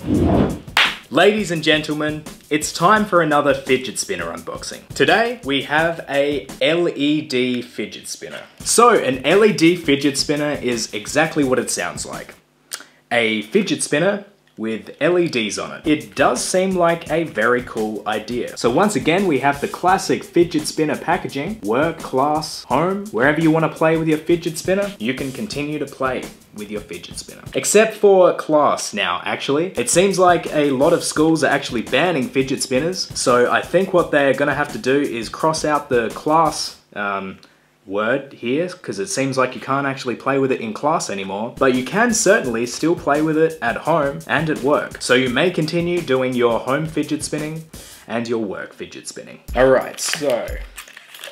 Ladies and gentlemen, it's time for another fidget spinner unboxing. Today, we have a LED fidget spinner. So, an LED fidget spinner is exactly what it sounds like. A fidget spinner with LEDs on it. It does seem like a very cool idea. So once again, we have the classic fidget spinner packaging. Work, class, home, wherever you want to play with your fidget spinner, you can continue to play with your fidget spinner. Except for class now, actually. It seems like a lot of schools are actually banning fidget spinners, so I think what they're gonna have to do is cross out the class word here, because it seems like you can't actually play with it in class anymore, but you can certainly still play with it at home and at work. So you may continue doing your home fidget spinning and your work fidget spinning. Alright, so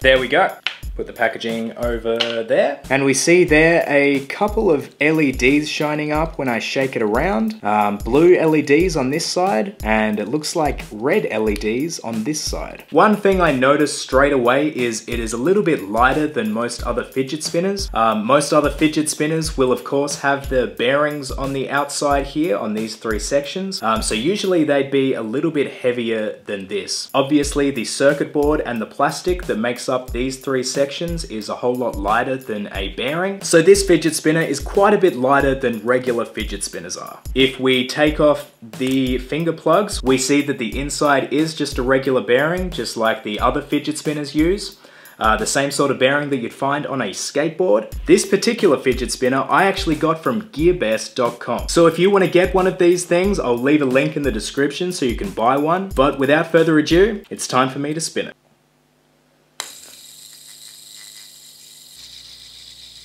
there we go. Put the packaging over there. And we see there a couple of LEDs shining up when I shake it around. Blue LEDs on this side, and it looks like red LEDs on this side. One thing I noticed straight away is it is a little bit lighter than most other fidget spinners. Most other fidget spinners will of course have the bearings on the outside here on these three sections. So usually they'd be a little bit heavier than this. Obviously the circuit board and the plastic that makes up these three sections is a whole lot lighter than a bearing. So this fidget spinner is quite a bit lighter than regular fidget spinners are. If we take off the finger plugs, we see that the inside is just a regular bearing, just like the other fidget spinners use. The same sort of bearing that you'd find on a skateboard. This particular fidget spinner I actually got from gearbest.com. So if you want to get one of these things, I'll leave a link in the description so you can buy one. But without further ado, it's time for me to spin it.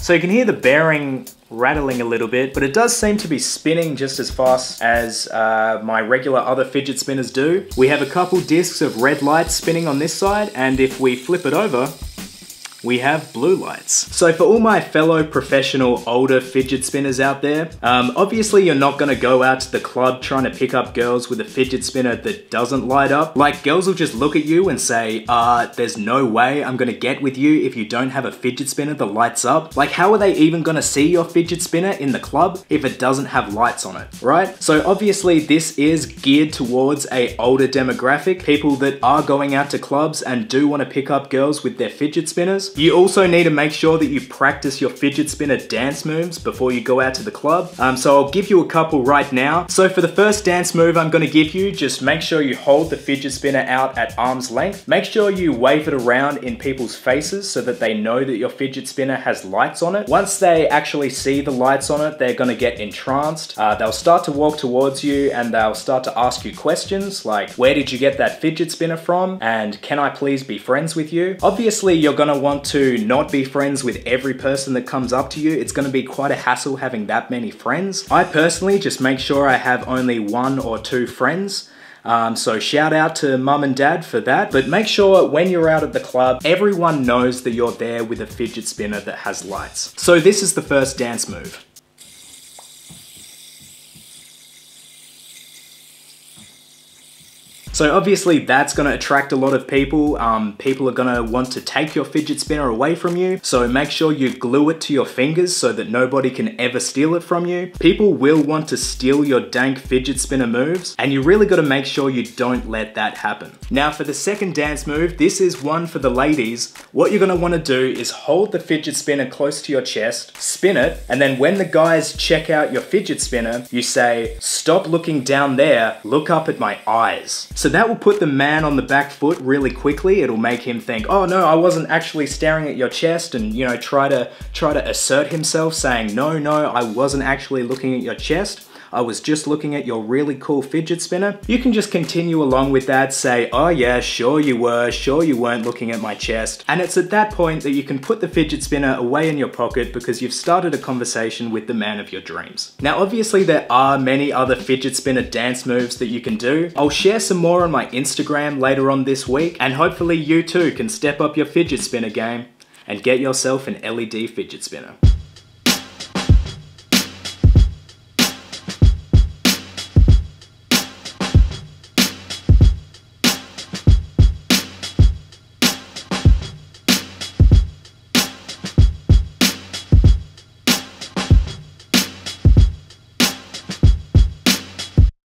So you can hear the bearing rattling a little bit, but it does seem to be spinning just as fast as my regular other fidget spinners do. We have a couple discs of red lights spinning on this side, and if we flip it over, we have blue lights. So for all my fellow professional older fidget spinners out there, obviously you're not gonna go out to the club trying to pick up girls with a fidget spinner that doesn't light up. Like, girls will just look at you and say, there's no way I'm gonna get with you if you don't have a fidget spinner that lights up. Like, how are they even gonna see your fidget spinner in the club if it doesn't have lights on it, right? So obviously this is geared towards a older demographic, people that are going out to clubs and do wanna pick up girls with their fidget spinners. You also need to make sure that you practice your fidget spinner dance moves before you go out to the club. So I'll give you a couple right now. So for the first dance move I'm gonna give you, just make sure you hold the fidget spinner out at arm's length. Make sure you wave it around in people's faces so that they know that your fidget spinner has lights on it. Once they actually see the lights on it, they're gonna get entranced. They'll start to walk towards you and they'll start to ask you questions like, where did you get that fidget spinner from? And can I please be friends with you? Obviously you're gonna want to not be friends with every person that comes up to you. It's gonna be quite a hassle having that many friends. I personally just make sure I have only 1 or 2 friends. So shout out to mum and dad for that, but make sure when you're out at the club, everyone knows that you're there with a fidget spinner that has lights. So this is the first dance move. So obviously that's gonna attract a lot of people. People are gonna want to take your fidget spinner away from you. So make sure you glue it to your fingers so that nobody can ever steal it from you. People will want to steal your dank fidget spinner moves, and you really gotta make sure you don't let that happen. Now for the second dance move, this is one for the ladies. What you're gonna wanna do is hold the fidget spinner close to your chest, spin it, and then when the guys check out your fidget spinner, you say, stop looking down there, look up at my eyes. So that will put the man on the back foot really quickly. It'll make him think, oh no, I wasn't actually staring at your chest, and you know, try to assert himself saying, no, I wasn't actually looking at your chest. I was just looking at your really cool fidget spinner. You can just continue along with that, say, oh yeah, sure you were, sure you weren't looking at my chest. And it's at that point that you can put the fidget spinner away in your pocket because you've started a conversation with the man of your dreams. Now obviously there are many other fidget spinner dance moves that you can do. I'll share some more on my Instagram later on this week, and hopefully you too can step up your fidget spinner game and get yourself an LED fidget spinner.